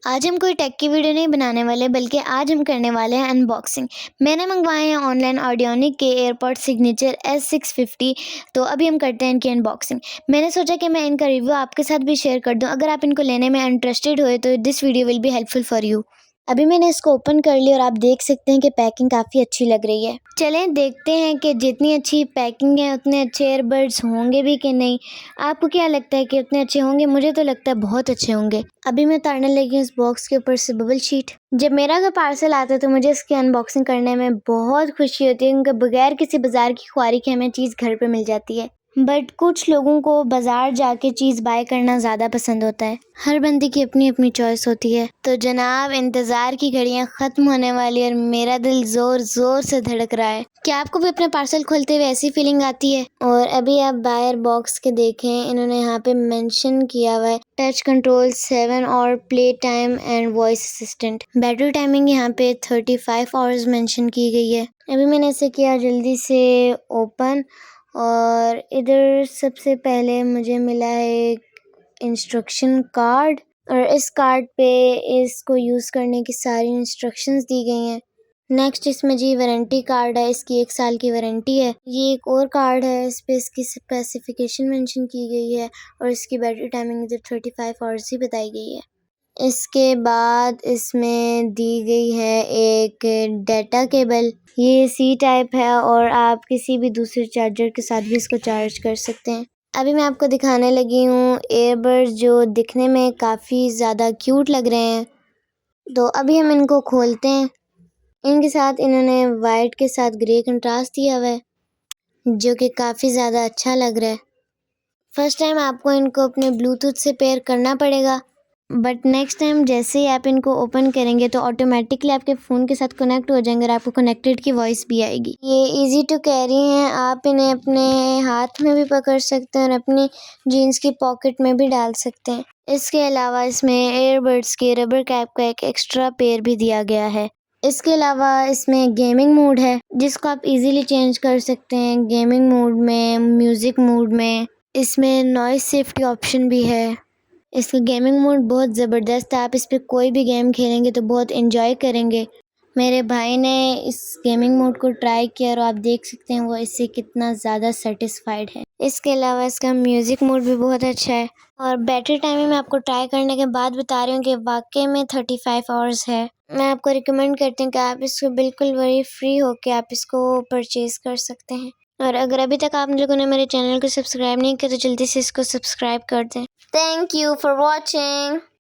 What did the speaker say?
आज हम कोई टेक की वीडियो नहीं बनाने वाले, बल्कि आज हम करने वाले हैं अनबॉक्सिंग। मैंने मंगवाए हैं ऑनलाइन ऑडियोनिक के एयरपॉड सिग्नेचर S650। तो अभी हम करते हैं इनकी अनबॉक्सिंग। मैंने सोचा कि मैं इनका रिव्यू आपके साथ भी शेयर कर दूं। अगर आप इनको लेने में इंटरेस्टेड हुए तो this video will be helpful for you. अभी मैंने इसको ओपन कर लिया और आप देख सकते हैं कि पैकिंग काफ़ी अच्छी लग रही है। चलें देखते हैं कि जितनी अच्छी पैकिंग है उतने अच्छे एयरबड्स होंगे भी कि नहीं। आपको क्या लगता है कि उतने अच्छे होंगे? मुझे तो लगता है बहुत अच्छे होंगे। अभी मैं उतारने लगी हूँ इस बॉक्स के ऊपर से बबल शीट। जब मेरा कोई पार्सल आता है तो मुझे इसकी अनबॉक्सिंग करने में बहुत खुशी होती है, क्योंकि बगैर किसी बाजार की ख्वारी के हमें चीज़ घर पे मिल जाती है। बट कुछ लोगों को बाजार जाके चीज़ बाय करना ज़्यादा पसंद होता है। हर बंदे की अपनी अपनी चॉइस होती है। तो जनाब, इंतज़ार की घड़ियां ख़त्म होने वाली है और मेरा दिल ज़ोर ज़ोर से धड़क रहा है। क्या आपको भी अपने पार्सल खोलते हुए ऐसी फीलिंग आती है? और अभी आप बाहर बॉक्स के देखें, इन्होंने यहाँ पे मेंशन किया हुआ है टच कंट्रोल 7 और play time and voice assistant. Battery timing यहाँ पे 35 आवर्स मेंशन की गई है। अभी मैंने इसे किया जल्दी से ओपन, और इधर सबसे पहले मुझे मिला है एक इंस्ट्रक्शन कार्ड, और इस कार्ड पे इसको यूज़ करने की सारी इंस्ट्रक्शंस दी गई हैं। नेक्स्ट इसमें जी वारंटी कार्ड है, इसकी 1 साल की वारंटी है। ये एक और कार्ड है, इस पे इसकी स्पेसिफिकेशन मेंशन की गई है और इसकी बैटरी टाइमिंग इधर 35 आवर्स ही बताई गई है। इसके बाद इसमें दी गई है एक डाटा केबल। ये सी टाइप है और आप किसी भी दूसरे चार्जर के साथ भी इसको चार्ज कर सकते हैं। अभी मैं आपको दिखाने लगी हूँ एयरबड्स, जो दिखने में काफ़ी ज़्यादा क्यूट लग रहे हैं। तो अभी हम इनको खोलते हैं। इनके साथ इन्होंने वाइट के साथ ग्रे कंट्रास्ट दिया हुआ है, जो कि काफ़ी ज़्यादा अच्छा लग रहा है। फर्स्ट टाइम आपको इनको अपने ब्लूटूथ से पेयर करना पड़ेगा, बट नेक्स्ट टाइम जैसे ही आप इनको ओपन करेंगे तो ऑटोमेटिकली आपके फ़ोन के साथ कनेक्ट हो जाएंगे और आपको कनेक्टेड की वॉइस भी आएगी। ये इजी टू कैरी हैं, आप इन्हें अपने हाथ में भी पकड़ सकते हैं और अपनी जीन्स की पॉकेट में भी डाल सकते हैं। इसके अलावा इसमें एयरबड्स के रबर कैप का एक एक्स्ट्रा पेयर भी दिया गया है। इसके अलावा इसमें गेमिंग मोड है, जिसको आप इजीली चेंज कर सकते हैं, गेमिंग मोड में, म्यूज़िक मोड में। इसमें नॉइस सेफ्टी ऑप्शन भी है। इसका गेमिंग मोड बहुत ज़बरदस्त है, आप इस पे कोई भी गेम खेलेंगे तो बहुत एंजॉय करेंगे। मेरे भाई ने इस गेमिंग मोड को ट्राई किया और आप देख सकते हैं वो इससे कितना ज़्यादा सेटिस्फाइड है। इसके अलावा इसका म्यूज़िक मोड भी बहुत अच्छा है। और बैटरी टाइमिंग मैं आपको ट्राई करने के बाद बता रही हूँ कि वाकई में 35 आवर्स है। मैं आपको रिकमेंड करती हूँ कि आप इसको बिल्कुल वरी फ्री होकर आप इसको परचेज़ कर सकते हैं। और अगर अभी तक आप लोगों ने मेरे चैनल को सब्सक्राइब नहीं किया तो जल्दी से इसको सब्सक्राइब कर दें। Thank you for watching.